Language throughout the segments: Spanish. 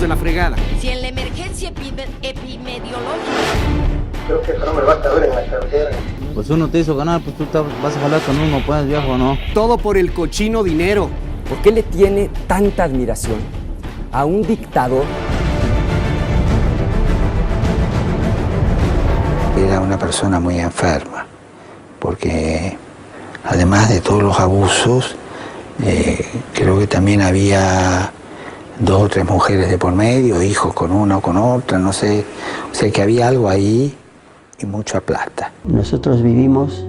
de la fregada. Si en la emergencia epidemiológica... Creo que eso no me va a caber en la cartera. Pues uno te hizo ganar, pues tú vas a jalar con uno, pues viejo, ¿no? Todo por el cochino dinero. ¿Por qué le tiene tanta admiración a un dictador? Era una persona muy enferma, porque además de todos los abusos, creo que también había 2 o 3 mujeres de por medio, hijos con una o con otra, no sé. O sea que había algo ahí y mucha plata. Nosotros vivimos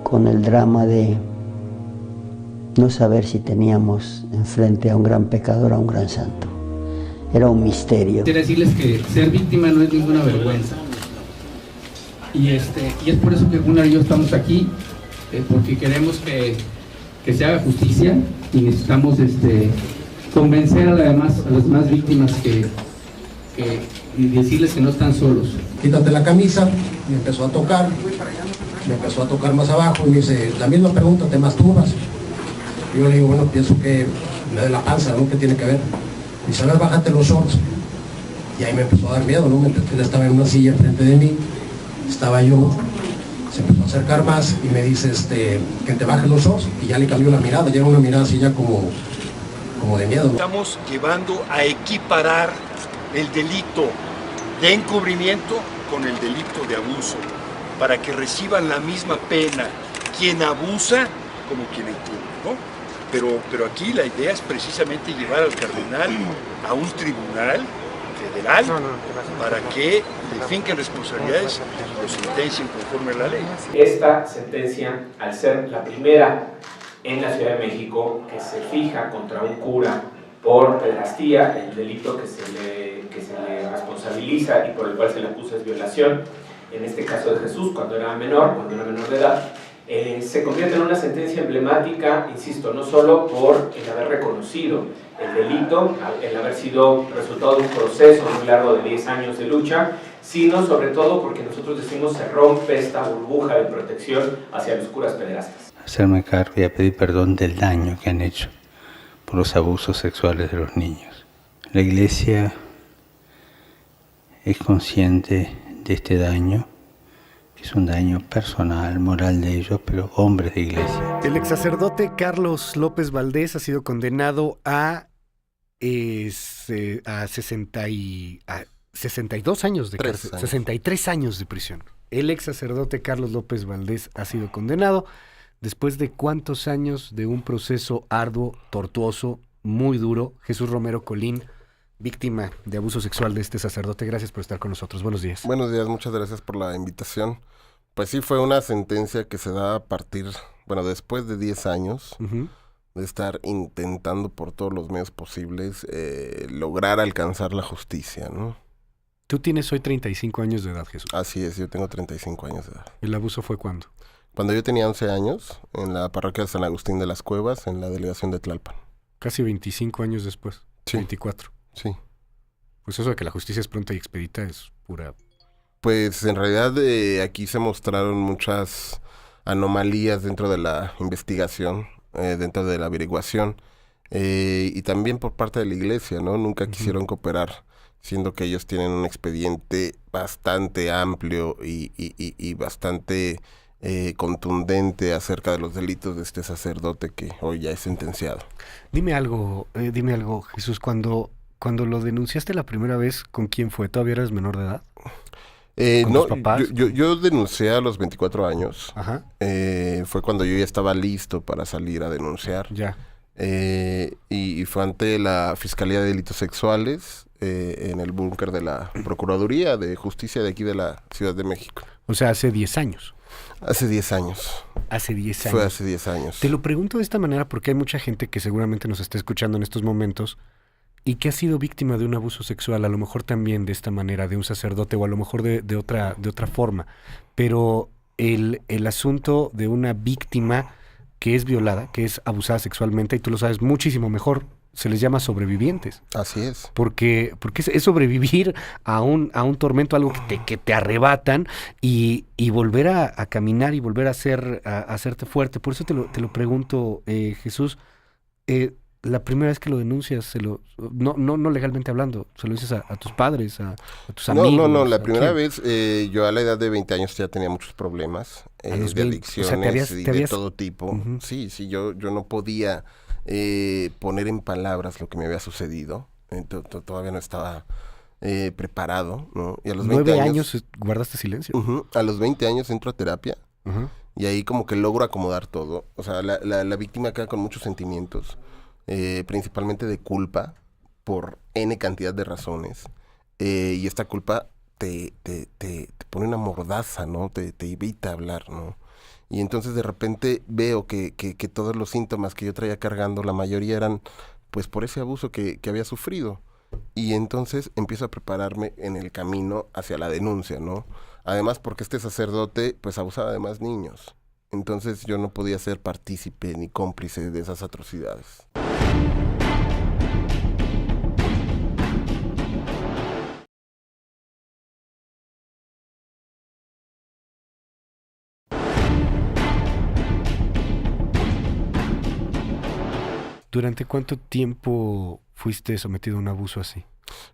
con el drama de no saber si teníamos enfrente a un gran pecador o a un gran santo. Era un misterio. Quiero decirles que ser víctima no es ninguna vergüenza. Y es por eso que Gunnar y yo estamos aquí, porque queremos que se haga justicia y necesitamos convencer a las demás víctimas y decirles que no están solos. Quítate la camisa, me empezó a tocar más abajo y me dice, la misma pregunta, ¿te masturbas? Y yo le digo, bueno, pienso que la de la panza, ¿no? ¿Qué tiene que ver? Y dice, a ver, bájate los shorts. Y ahí me empezó a dar miedo, ¿no? Él estaba en una silla enfrente de mí, estaba yo, se empezó a acercar más y me dice, que te bajes los shorts, y ya le cambió la mirada, ya era una mirada así ya como de miedo. Estamos llevando a equiparar el delito de encubrimiento con el delito de abuso, para que reciban la misma pena quien abusa como quien encubre, ¿no? Pero aquí la idea es precisamente llevar al cardenal a un tribunal federal para que le finquen responsabilidades y lo sentencien conforme a la ley. Esta sentencia, al ser la primera en la Ciudad de México que se fija contra un cura por pederastía, el delito que se le responsabiliza y por el cual se le acusa es violación, en este caso de Jesús, cuando era menor de edad, se convierte en una sentencia emblemática, insisto, no solo por el haber reconocido el delito, el haber sido resultado de un proceso muy largo de 10 años de lucha, sino sobre todo porque nosotros decimos se rompe esta burbuja de protección hacia los curas pederastas. Hacerme cargo y a pedir perdón del daño que han hecho por los abusos sexuales de los niños. La Iglesia es consciente de este daño, que es un daño personal, moral de ellos, pero hombres de Iglesia. El ex sacerdote Carlos López Valdés ha sido condenado a 62 años de cárcel, 63 años de prisión. El ex sacerdote Carlos López Valdés ha sido condenado después de ¿cuántos años de un proceso arduo, tortuoso, muy duro? Jesús Romero Colín, víctima de abuso sexual de este sacerdote. Gracias por estar con nosotros. Buenos días. Buenos días, muchas gracias por la invitación. Pues sí, fue una sentencia que se da a partir, después de 10 años de estar intentando por todos los medios posibles lograr alcanzar la justicia, ¿no? Tú tienes hoy 35 años de edad, Jesús. Así es, yo tengo 35 años de edad. ¿El abuso fue cuándo? Cuando yo tenía 11 años, en la parroquia de San Agustín de las Cuevas, en la delegación de Tlalpan. Casi 25 años después. Sí. 24. Sí. Pues eso de que la justicia es pronta y expedita es pura... Pues en realidad aquí se mostraron muchas anomalías dentro de la investigación, dentro de la averiguación, y también por parte de la Iglesia, ¿no? Nunca quisieron cooperar, siendo que ellos tienen un expediente bastante amplio y bastante contundente acerca de los delitos de este sacerdote que hoy ya es sentenciado. Dime algo, Jesús, cuando lo denunciaste la primera vez, ¿con quién fue? ¿Todavía eras menor de edad? ¿Con tus papás? Yo denuncié a los 24 años. Ajá. Fue cuando yo ya estaba listo para salir a denunciar. Ya. Y fue ante la Fiscalía de Delitos Sexuales en el búnker de la Procuraduría de Justicia de aquí de la Ciudad de México. O sea, hace 10 años. Hace 10 años. Hace 10 años. Fue hace 10 años. Te lo pregunto de esta manera porque hay mucha gente que seguramente nos está escuchando en estos momentos y que ha sido víctima de un abuso sexual, a lo mejor también de esta manera, de un sacerdote o a lo mejor de otra forma. Pero el asunto de una víctima que es violada, que es abusada sexualmente, y tú lo sabes muchísimo mejor, se les llama sobrevivientes. Así es. Porque es sobrevivir a un tormento, algo que te arrebatan y volver a caminar y volver a hacerte fuerte. Por eso te lo pregunto, Jesús, la primera vez que lo denuncias, no legalmente hablando, se lo dices a tus padres, a tus amigos? No, la primera vez, yo a la edad de 20 años ya tenía muchos problemas de adicciones, o sea, de todo tipo. Uh-huh. Sí, yo no podía poner en palabras lo que me había sucedido. Todavía no estaba preparado, ¿no? Y a los 9 años guardaste silencio. Uh-huh, a los 20 años entro a terapia. Uh-huh. Y ahí como que logro acomodar todo. O sea, la víctima queda con muchos sentimientos, principalmente de culpa, por N cantidad de razones. Y esta culpa te pone una mordaza, ¿no? Te evita hablar, ¿no? Y entonces de repente veo que todos los síntomas que yo traía cargando, la mayoría eran pues por ese abuso que había sufrido. Y entonces empiezo a prepararme en el camino hacia la denuncia, ¿no? Además, porque este sacerdote, pues, abusaba de más niños. Entonces, yo no podía ser partícipe ni cómplice de esas atrocidades. ¿Durante cuánto tiempo fuiste sometido a un abuso así?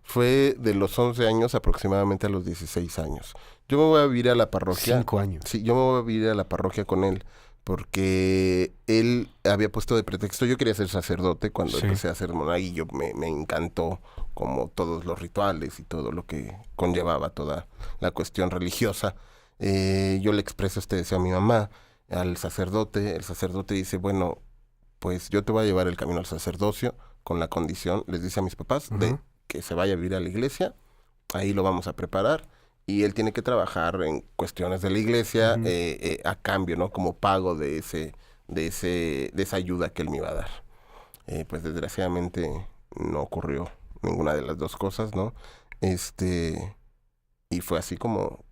Fue de los 11 años aproximadamente a los 16 años. Yo me voy a vivir a la parroquia. 5 años. Sí, yo me voy a vivir a la parroquia con él, porque él había puesto de pretexto, yo quería ser sacerdote cuando empecé a ser monaguillo, me encantó como todos los rituales y todo lo que conllevaba toda la cuestión religiosa. Yo le expreso este deseo a mi mamá, al sacerdote. El sacerdote dice, bueno, pues yo te voy a llevar el camino al sacerdocio con la condición, les dice a mis papás, de que se vaya a vivir a la iglesia, ahí lo vamos a preparar, y él tiene que trabajar en cuestiones de la iglesia a cambio, ¿no? Como pago de esa ayuda que él me iba a dar. Pues desgraciadamente no ocurrió ninguna de las dos cosas, ¿no? Y fue así como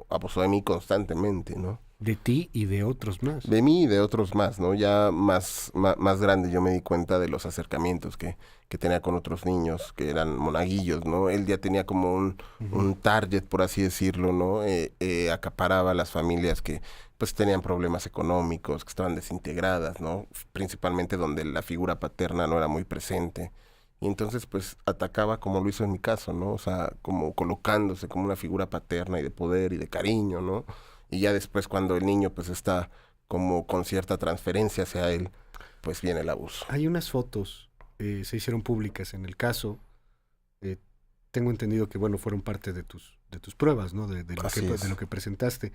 abusó de mí constantemente, ¿no? De ti y de otros más. De mí y de otros más, ¿no? Ya más grande yo me di cuenta de los acercamientos que tenía con otros niños que eran monaguillos, ¿no? Él ya tenía como un target, por así decirlo, ¿no? Acaparaba a las familias que pues tenían problemas económicos, que estaban desintegradas, ¿no? Principalmente donde la figura paterna no era muy presente. Y entonces pues atacaba como lo hizo en mi caso, ¿no? O sea, como colocándose como una figura paterna y de poder y de cariño, ¿no? Y ya después cuando el niño pues está como con cierta transferencia hacia él, pues viene el abuso. Hay unas fotos, se hicieron públicas en el caso, tengo entendido que bueno, fueron parte de tus pruebas, ¿no? De lo que presentaste.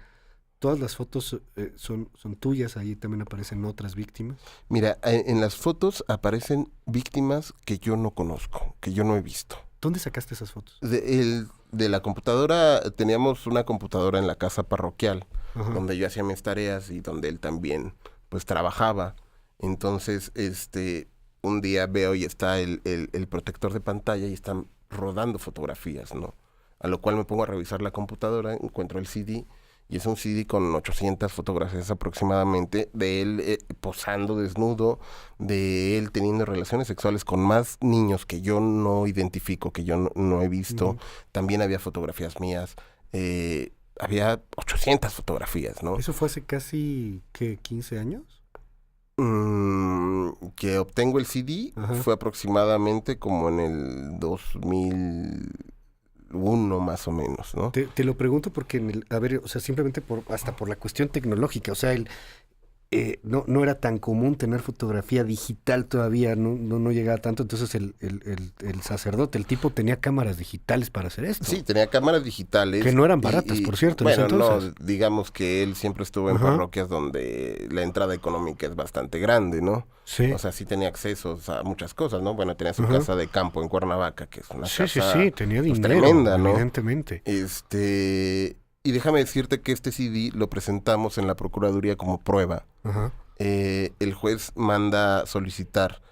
¿Todas las fotos son tuyas? ¿Ahí también aparecen otras víctimas? Mira, en las fotos aparecen víctimas que yo no conozco, que yo no he visto. ¿Dónde sacaste esas fotos? De la computadora, teníamos una computadora en la casa parroquial, donde yo hacía mis tareas y donde él también, pues, trabajaba. Entonces, un día veo y está el protector de pantalla y están rodando fotografías, ¿no? A lo cual me pongo a revisar la computadora, encuentro el CD, y es un CD con 800 fotografías aproximadamente, de él posando desnudo, de él teniendo relaciones sexuales con más niños que yo no identifico, que yo no he visto. También había fotografías mías, había 800 fotografías, ¿no? ¿Eso fue hace casi, qué, 15 años? Que obtengo el CD fue aproximadamente como en el 2001 más o menos, ¿no? Te lo pregunto porque, o sea, simplemente hasta por la cuestión tecnológica, o sea, no era tan común tener fotografía digital todavía, no llegaba tanto, entonces el sacerdote, el tipo tenía cámaras digitales para hacer esto. Sí, tenía cámaras digitales. Que no eran baratas, por cierto. Bueno, no, digamos que él siempre estuvo en parroquias donde la entrada económica es bastante grande, ¿no? Sí. O sea, sí tenía accesos a muchas cosas, ¿no? Bueno, tenía su casa de campo en Cuernavaca, que es una casa Sí, tenía dinero, tremenda, ¿no? Evidentemente. Y déjame decirte que este CD lo presentamos en la Procuraduría como prueba. El juez manda solicitar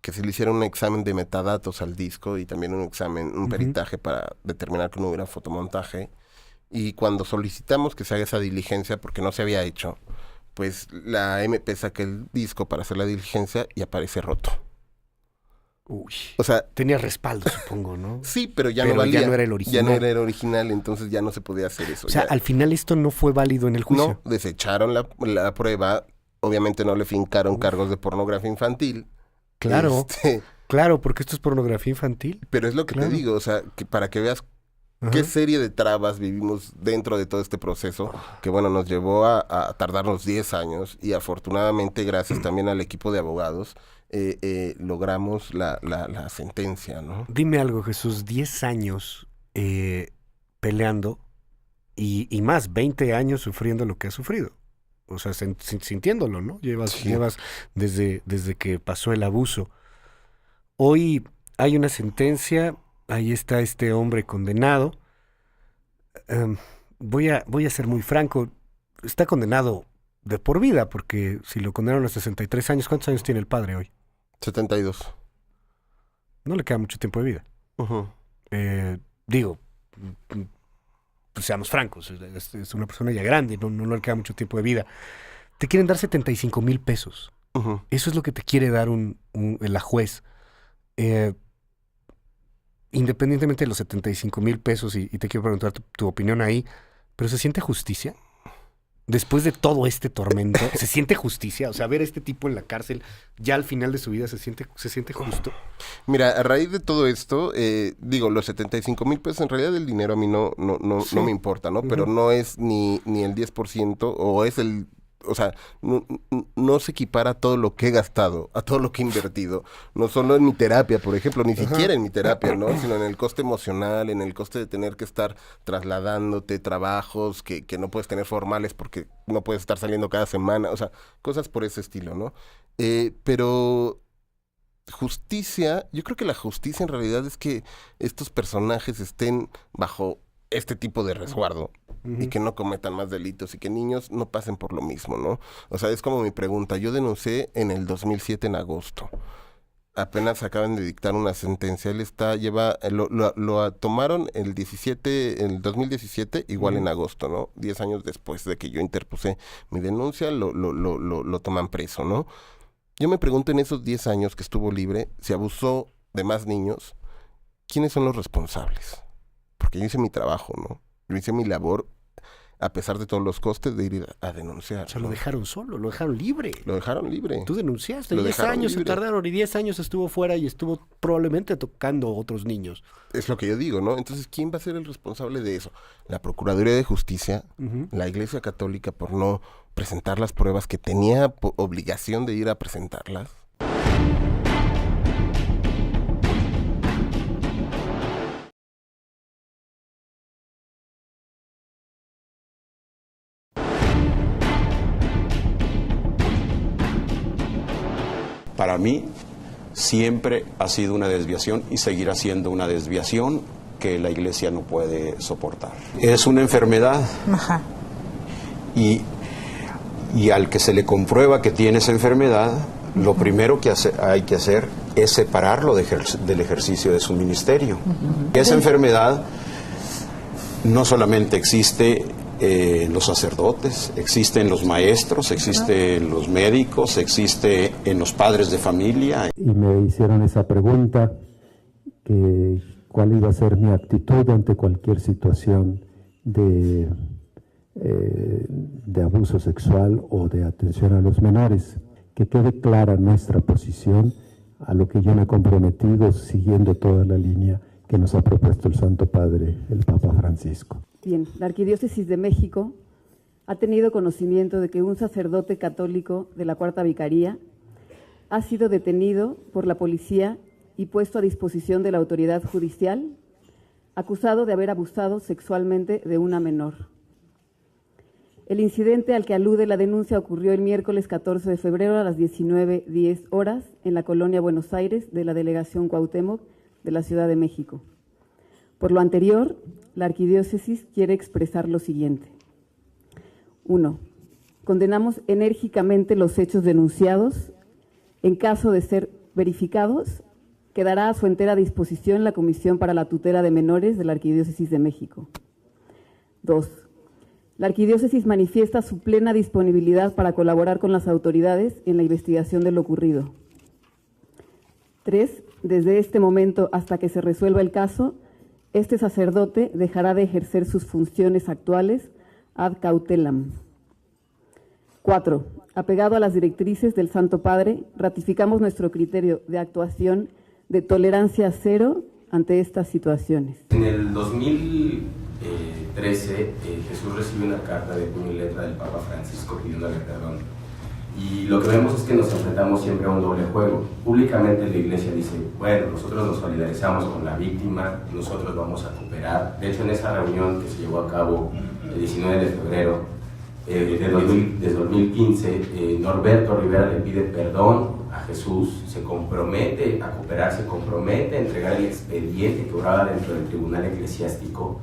que se le hiciera un examen de metadatos al disco y también un peritaje para determinar que no hubiera fotomontaje. Y cuando solicitamos que se haga esa diligencia, porque no se había hecho, pues la MP saca el disco para hacer la diligencia y aparece roto. Uy, o sea, tenía respaldo, supongo, ¿no? Sí, pero ya no valía. Ya no era el original. Ya no era el original, entonces ya no se podía hacer eso. O sea, al final esto no fue válido en el juicio. No, desecharon la prueba, obviamente no le fincaron cargos de pornografía infantil. Claro, claro, porque esto es pornografía infantil. Pero es lo que te digo, o sea, que para que veas qué serie de trabas vivimos dentro de todo este proceso, que bueno, nos llevó a tardarnos 10 años y afortunadamente gracias también al equipo de abogados logramos la sentencia, ¿no? Dime algo, Jesús, 10 años peleando y más, 20 años sufriendo lo que has sufrido. O sea, sintiéndolo, ¿no? Llevas desde que pasó el abuso. Hoy hay una sentencia, ahí está este hombre condenado. Voy a ser muy franco, está condenado de por vida, porque si lo condenaron a 63 años, ¿cuántos años tiene el padre hoy? 72. No le queda mucho tiempo de vida. Digo, pues seamos francos, es una persona ya grande, no le queda mucho tiempo de vida. Te quieren dar 75,000 pesos. Eso es lo que te quiere dar la juez. Independientemente de los 75,000 pesos, y te quiero preguntar tu opinión ahí, ¿pero se siente justicia? Después de todo este tormento, ¿se siente justicia? O sea, ver a este tipo en la cárcel, ya al final de su vida, ¿se siente justo? Mira, a raíz de todo esto, digo, los 75,000 pesos, en realidad el dinero a mí no me importa, ¿no? Pero no es ni el 10%, o es el... O sea, no se equipara a todo lo que he gastado, a todo lo que he invertido. No solo en mi terapia, por ejemplo, ni siquiera en mi terapia, ¿no? Sino en el coste emocional, en el coste de tener que estar trasladándote trabajos que no puedes tener formales porque no puedes estar saliendo cada semana. O sea, cosas por ese estilo, ¿no? Pero justicia, yo creo que la justicia en realidad es que estos personajes estén bajo este tipo de resguardo y que no cometan más delitos y que niños no pasen por lo mismo, ¿no? O sea, es como mi pregunta. Yo denuncié en el 2007 en agosto. Apenas acaban de dictar una sentencia. Él lo tomaron el 2017, igual en agosto, ¿no? 10 años después de que yo interpuse mi denuncia, lo toman preso, ¿no? Yo me pregunto en esos 10 años que estuvo libre, si abusó de más niños, ¿quiénes son los responsables? Porque yo hice mi trabajo, ¿no? Yo hice mi labor a pesar de todos los costes de ir a denunciar. O sea, ¿no? Lo dejaron solo, lo dejaron libre. Lo dejaron libre. Tú denunciaste, Lo 10 dejaron años libre. se tardaron y 10 años estuvo fuera y estuvo probablemente tocando a otros niños. Es lo que yo digo, ¿no? Entonces, ¿quién va a ser el responsable de eso? La Procuraduría de Justicia, la Iglesia Católica por no presentar las pruebas que tenía obligación de ir a presentarlas. Para mí siempre ha sido una desviación y seguirá siendo una desviación que la Iglesia no puede soportar. Es una enfermedad y al que se le comprueba que tiene esa enfermedad, lo primero que hay que hacer es separarlo del ejercicio de su ministerio. Esa enfermedad no solamente existe en los sacerdotes, existe en los maestros, existe en los médicos, existe en los padres de familia. Y me hicieron esa pregunta, que cuál iba a ser mi actitud ante cualquier situación de abuso sexual o de atención a los menores. Que quede clara nuestra posición, a lo que yo me he comprometido siguiendo toda la línea que nos ha propuesto el Santo Padre, el Papa Francisco. Bien, la Arquidiócesis de México ha tenido conocimiento de que un sacerdote católico de la Cuarta Vicaría ha sido detenido por la policía y puesto a disposición de la autoridad judicial, acusado de haber abusado sexualmente de una menor. El incidente al que alude la denuncia ocurrió el miércoles 14 de febrero a las 19:10 horas en la colonia Buenos Aires de la Delegación Cuauhtémoc de la Ciudad de México. Por lo anterior, la Arquidiócesis quiere expresar lo siguiente. 1. Condenamos enérgicamente los hechos denunciados. En caso de ser verificados, quedará a su entera disposición la Comisión para la Tutela de Menores de la Arquidiócesis de México. 2. La Arquidiócesis manifiesta su plena disponibilidad para colaborar con las autoridades en la investigación de lo ocurrido. 3. Desde este momento hasta que se resuelva el caso, este sacerdote dejará de ejercer sus funciones actuales ad cautelam. 4. Apegado a las directrices del Santo Padre, ratificamos nuestro criterio de actuación de tolerancia cero ante estas situaciones. En el 2013, Jesús recibe una carta de puño y letra del Papa Francisco pidiéndole perdón. Y lo que vemos es que nos enfrentamos siempre a un doble juego. Públicamente la Iglesia dice, bueno, nosotros nos solidarizamos con la víctima, nosotros vamos a cooperar. De hecho, en esa reunión que se llevó a cabo el 19 de febrero de 2015, Norberto Rivera le pide perdón a Jesús, se compromete a cooperar, se compromete a entregar el expediente que obraba dentro del tribunal eclesiástico,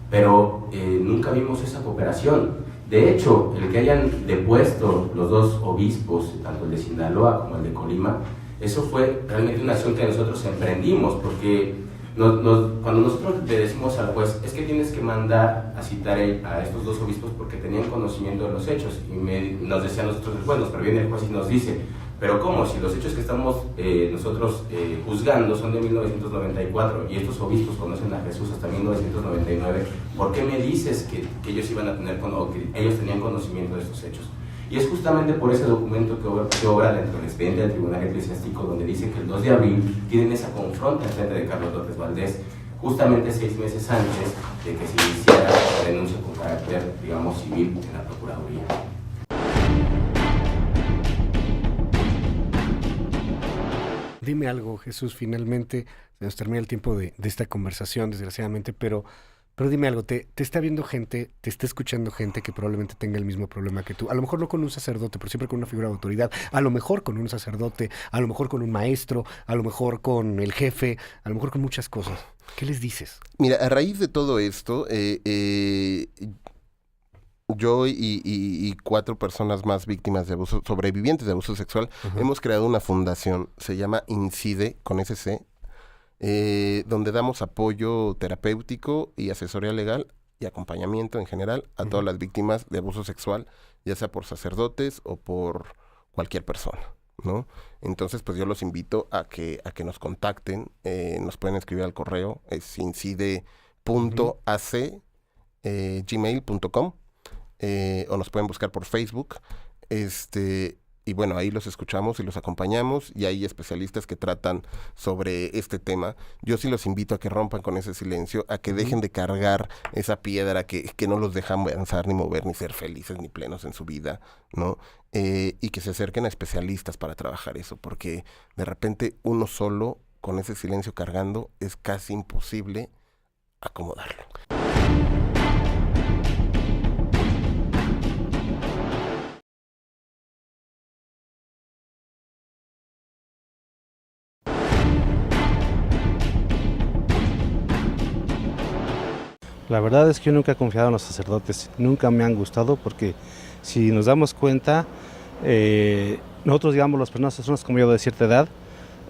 pero nunca vimos esa cooperación. De hecho, el que hayan depuesto los dos obispos, tanto el de Sinaloa como el de Colima, eso fue realmente una acción que nosotros emprendimos, porque cuando nosotros le decimos al juez, es que tienes que mandar a citar a estos dos obispos porque tenían conocimiento de los hechos, y nos decían nosotros el juez, nos previene el juez y nos dice, pero ¿cómo? Si los hechos que estamos nosotros juzgando son de 1994 y estos obispos conocen a Jesús hasta 1999, ¿por qué me dices que ellos iban a tener que ellos tenían conocimiento de estos hechos? Y es justamente por ese documento que obra dentro del expediente del Tribunal Eclesiástico, donde dice que el 2 de abril tienen esa confronta en frente de Carlos López Valdés, justamente 6 meses antes de que se iniciara la denuncia con carácter, digamos, civil en la Procuraduría. Dime algo, Jesús, finalmente se nos termina el tiempo de esta conversación, desgraciadamente, pero dime algo, te está viendo gente, te está escuchando gente que probablemente tenga el mismo problema que tú, a lo mejor no con un sacerdote, pero siempre con una figura de autoridad, a lo mejor con un sacerdote, a lo mejor con un maestro, a lo mejor con el jefe, a lo mejor con muchas cosas. ¿Qué les dices? Mira, a raíz de todo esto, yo y 4 personas más víctimas de abuso, sobrevivientes de abuso sexual, hemos creado una fundación, se llama INCIDE, con SC, donde damos apoyo terapéutico y asesoría legal y acompañamiento en general a todas las víctimas de abuso sexual, ya sea por sacerdotes o por cualquier persona, ¿no? Entonces, pues yo los invito a que nos contacten, nos pueden escribir al correo, es incide.ac@gmail.com, o nos pueden buscar por Facebook, y bueno, ahí los escuchamos y los acompañamos, y hay especialistas que tratan sobre este tema. Yo sí los invito a que rompan con ese silencio, a que dejen de cargar esa piedra que no los deja avanzar, ni mover, ni ser felices, ni plenos en su vida, ¿no? Y que se acerquen a especialistas para trabajar eso, porque de repente uno solo, con ese silencio cargando, es casi imposible acomodarlo. La verdad es que yo nunca he confiado en los sacerdotes, nunca me han gustado, porque si nos damos cuenta, nosotros, digamos, las personas como yo de cierta edad,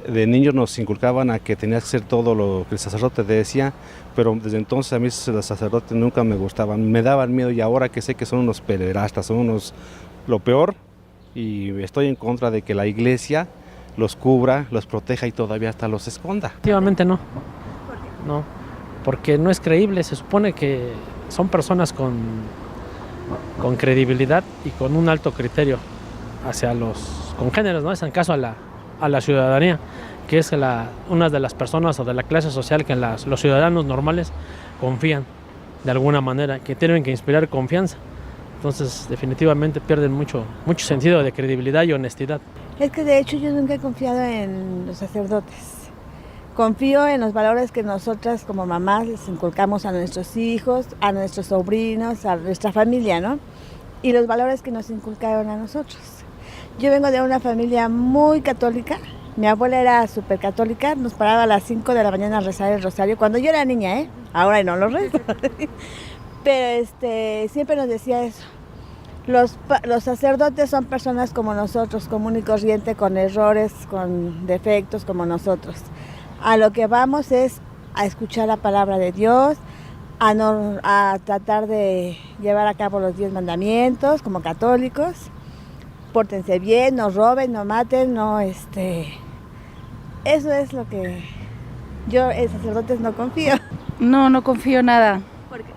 de niños nos inculcaban a que tenías que hacer todo lo que el sacerdote te decía, pero desde entonces a mí los sacerdotes nunca me gustaban, me daban miedo, y ahora que sé que son unos pederastas, son unos lo peor, y estoy en contra de que la Iglesia los cubra, los proteja y todavía hasta los esconda. Efectivamente no. No, porque no es creíble, se supone que son personas con credibilidad y con un alto criterio hacia los congéneres, ¿no? Es en caso a la ciudadanía, que es una de las personas o de la clase social que los ciudadanos normales confían de alguna manera, que tienen que inspirar confianza. Entonces, definitivamente pierden mucho sentido de credibilidad y honestidad. Es que de hecho yo nunca he confiado en los sacerdotes. Confío en los valores que nosotras como mamás les inculcamos a nuestros hijos, a nuestros sobrinos, a nuestra familia, ¿no? Y los valores que nos inculcaron a nosotros. Yo vengo de una familia muy católica. Mi abuela era súper católica, nos paraba a las 5 de la mañana a rezar el rosario, cuando yo era niña, ahora no lo rezo. Pero siempre nos decía eso. Los sacerdotes son personas como nosotros, común y corriente, con errores, con defectos como nosotros. A lo que vamos es a escuchar la palabra de Dios, a tratar de llevar a cabo los 10 mandamientos como católicos. Pórtense bien, no roben, no maten, no Eso es lo que yo en sacerdotes no confío. No confío nada. ¿Por qué?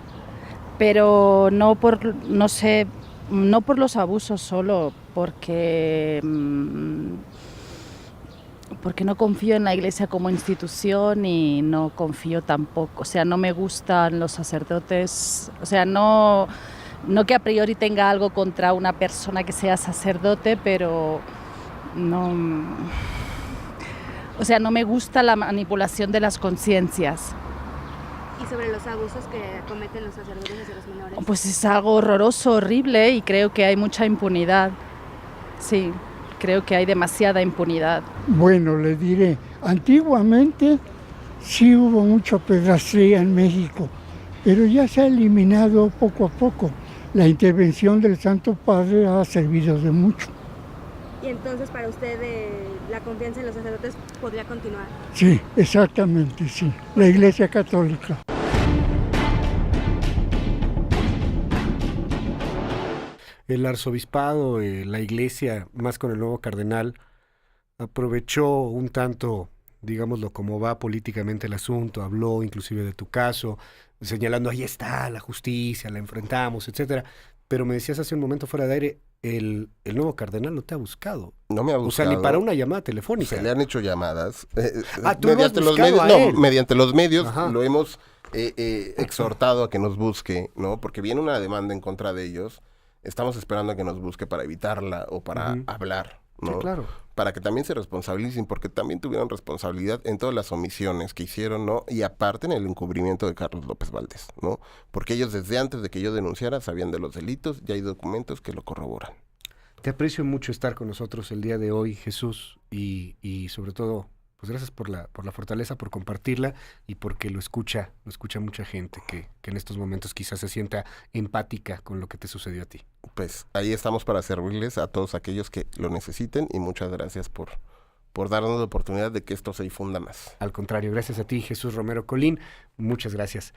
Pero no sé, No por los abusos solo, porque no confío en la Iglesia como institución y no confío tampoco, o sea, no me gustan los sacerdotes, o sea, no que a priori tenga algo contra una persona que sea sacerdote, pero no, o sea, no me gusta la manipulación de las conciencias. ¿Y sobre los abusos que cometen los sacerdotes hacia los menores? Pues es algo horroroso, horrible, y creo que hay mucha impunidad. Sí, creo que hay demasiada impunidad. Bueno, le diré, antiguamente sí hubo mucha pederastía en México, pero ya se ha eliminado poco a poco. La intervención del Santo Padre ha servido de mucho. ¿Y entonces para usted la confianza en los sacerdotes podría continuar? Sí, exactamente, sí. La Iglesia Católica. El arzobispado, la iglesia, más con el nuevo cardenal, aprovechó un tanto, digámoslo, como va políticamente el asunto, habló inclusive de tu caso, señalando, ahí está la justicia, la enfrentamos, etcétera. Pero me decías hace un momento fuera de aire, el nuevo cardenal no te ha buscado. No me ha buscado. O sea, ni para una llamada telefónica. Se le han hecho llamadas. ¿Tú mediante los medios? No, mediante los medios. Ajá. Lo hemos exhortado a que nos busque, ¿no? Porque viene una demanda en contra de ellos. Estamos esperando a que nos busque para evitarla o para hablar, ¿no? Sí, claro. Para que también se responsabilicen, porque también tuvieron responsabilidad en todas las omisiones que hicieron, ¿no? Y aparte en el encubrimiento de Carlos López Valdés, ¿no? Porque ellos desde antes de que yo denunciara sabían de los delitos y hay documentos que lo corroboran. Te aprecio mucho estar con nosotros el día de hoy, Jesús, y sobre todo, pues gracias por la fortaleza, por compartirla y porque lo escucha mucha gente que en estos momentos quizás se sienta empática con lo que te sucedió a ti. Pues ahí estamos para servirles a todos aquellos que lo necesiten y muchas gracias por darnos la oportunidad de que esto se difunda más. Al contrario, gracias a ti, Jesús Romero Colín, muchas gracias.